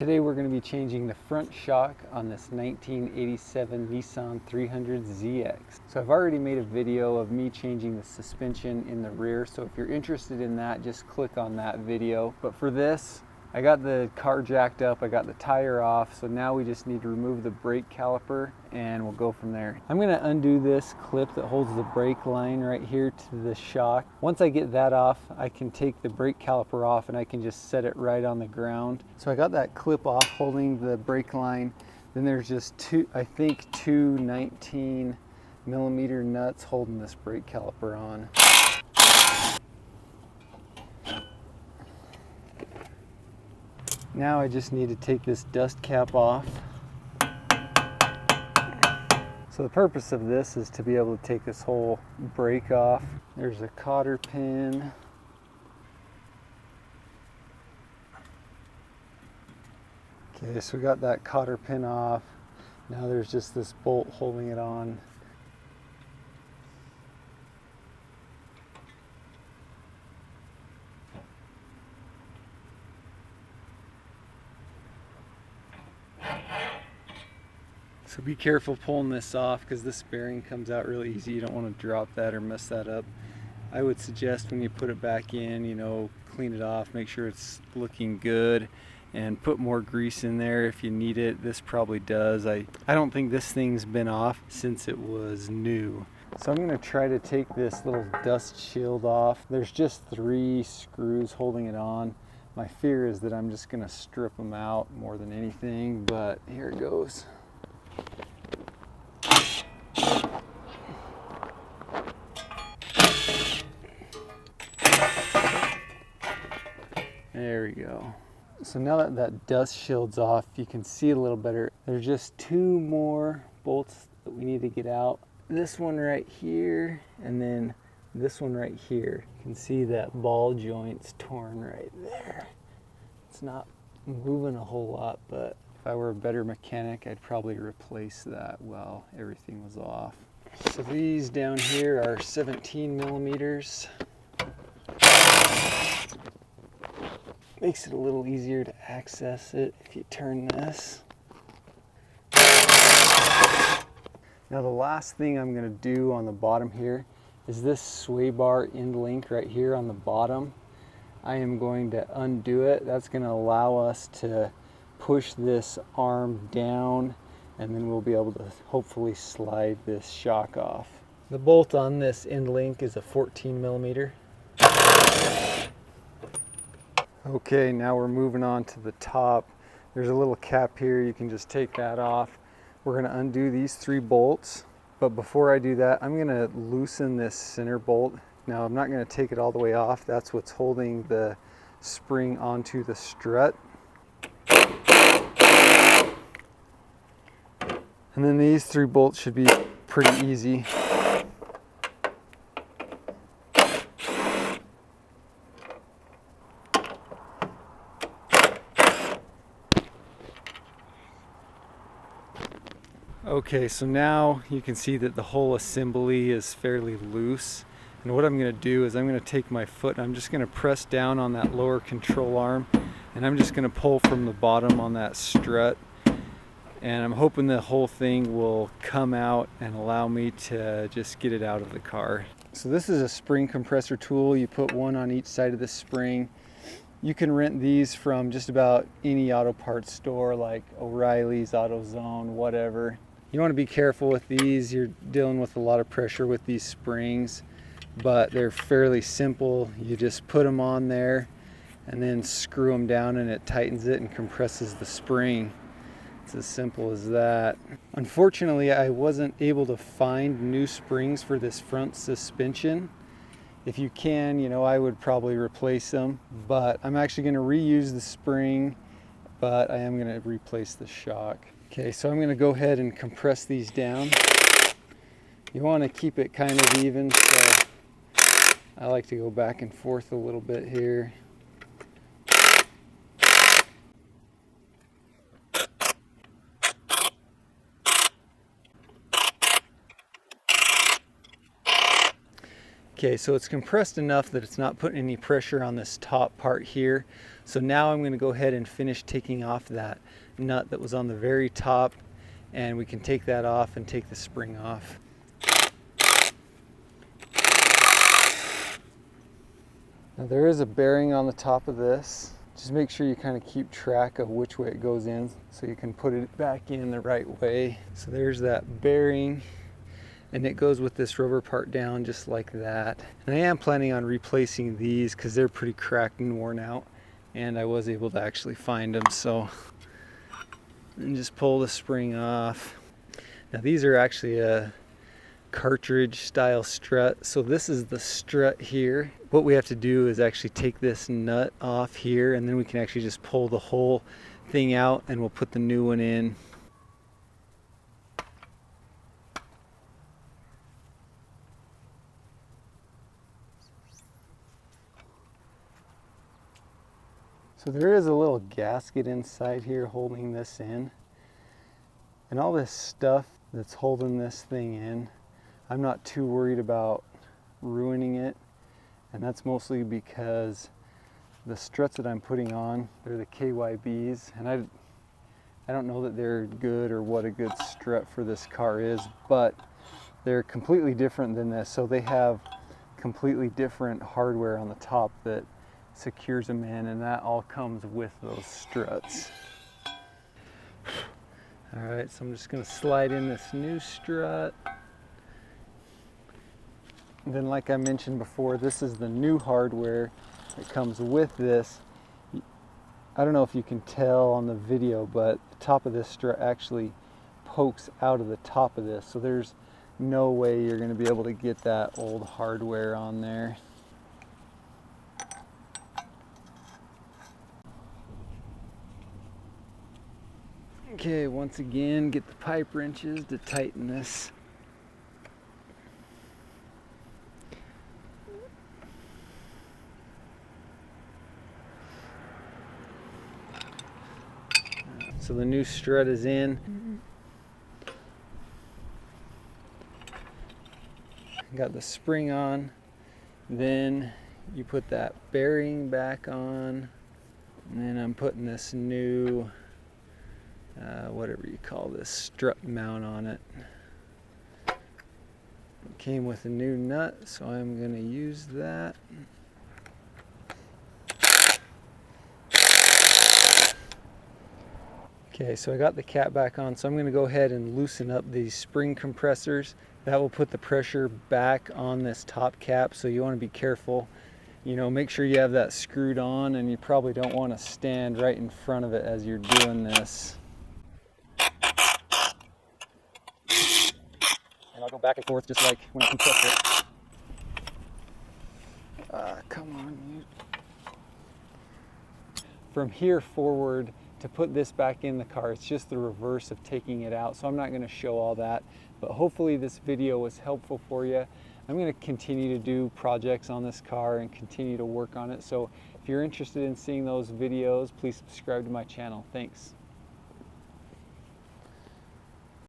Today we're going to be changing the front shock on this 1987 Nissan 300ZX. So I've already made a video of me changing the suspension in the rear, so if you're interested in that, just click on that video. But for this, I got the car jacked up, I got the tire off, so now we just need to remove the brake caliper and we'll go from there. I'm going to undo this clip that holds the brake line right here to the shock. Once I get that off, I can take the brake caliper off and I can just set it right on the ground. So I got that clip off holding the brake line. Then there's just two 19mm nuts holding this brake caliper on. Now I just need to take this dust cap off. So the purpose of this is to be able to take this whole brake off. There's a cotter pin. Okay, so we got that cotter pin off. Now there's just this bolt holding it on. So be careful pulling this off because this bearing comes out really easy. You don't want to drop that or mess that up. I would suggest when you put it back in, clean it off, make sure it's looking good, and put more grease in there if you need it. This probably does. I don't think this thing's been off since it was new. So I'm going to try to take this little dust shield off. There's just 3 screws holding it on. My fear is that I'm just going to strip them out more than anything, but here it goes. There we go. So now that that dust shield's off, you can see a little better. There's just 2 more bolts that we need to get out. This one right here, and then this one right here. You can see that ball joint's torn right there. It's not moving a whole lot, but if I were a better mechanic, I'd probably replace that while everything was off. So these down here are 17mm. Makes it a little easier to access it if you turn this. Now the last thing I'm going to do on the bottom here is this sway bar end link right here on the bottom. I am going to undo it. That's going to allow us to push this arm down, and then we'll be able to hopefully slide this shock off. The bolt on this end link is a 14mm. Okay, now we're moving on to the top. There's a little cap here, you can just take that off. We're going to undo these 3 bolts, but before I do that, I'm going to loosen this center bolt. Now I'm not going to take it all the way off. That's what's holding the spring onto the strut. And then these 3 bolts should be pretty easy. Okay, so now you can see that the whole assembly is fairly loose. And what I'm going to do is I'm going to take my foot and I'm just going to press down on that lower control arm, and I'm just going to pull from the bottom on that strut. And I'm hoping the whole thing will come out and allow me to just get it out of the car. So this is a spring compressor tool. You put one on each side of the spring. You can rent these from just about any auto parts store like O'Reilly's, AutoZone, whatever. You want to be careful with these. You're dealing with a lot of pressure with these springs, but they're fairly simple. You just put them on there and then screw them down and it tightens it and compresses the spring. It's as simple as that. Unfortunately, I wasn't able to find new springs for this front suspension. If you can, I would probably replace them, but I'm actually going to reuse the spring, but I am going to replace the shock. Okay, so I'm going to go ahead and compress these down. You want to keep it kind of even, so I like to go back and forth a little bit here. Okay, so it's compressed enough that it's not putting any pressure on this top part here. So now I'm going to go ahead and finish taking off that nut that was on the very top, and we can take that off and take the spring off. Now there is a bearing on the top of this. Just make sure you kind of keep track of which way it goes in so you can put it back in the right way. So there's that bearing, and it goes with this rubber part down just like that. And I am planning on replacing these because they're pretty cracked and worn out, and I was able to actually find them. So, and just pull the spring off. Now these are actually a cartridge style strut. So this is the strut here. What we have to do is actually take this nut off here, and then we can actually just pull the whole thing out, and we'll put the new one in. So there is a little gasket inside here holding this in, and all this stuff that's holding this thing in, I'm not too worried about ruining it, and that's mostly because the struts that I'm putting on, they're the KYBs, and I don't know that they're good or what a good strut for this car is, but they're completely different than this. So they have completely different hardware on the top that secures them in, and that all comes with those struts. All right, so I'm just going to slide in this new strut. And then, like I mentioned before, this is the new hardware that comes with this. I don't know if you can tell on the video, but the top of this strut actually pokes out of the top of this, so there's no way you're going to be able to get that old hardware on there. Okay, once again, get the pipe wrenches to tighten this. So the new strut is in. Got the spring on. Then you put that bearing back on. And then I'm putting this new, whatever you call this, strut mount on it. It came with a new nut, so I'm going to use that. Okay, so I got the cap back on, so I'm going to go ahead and loosen up these spring compressors. That will put the pressure back on this top cap, so you want to be careful. You know, make sure you have that screwed on, and you probably don't want to stand right in front of it as you're doing this. And I'll go back and forth just like when I compress it. Come on, you. From here forward, to put this back in the car, it's just the reverse of taking it out, so I'm not going to show all that, but hopefully this video was helpful for you. I'm going to continue to do projects on this car and continue to work on it, so if you're interested in seeing those videos, please subscribe to my channel. Thanks.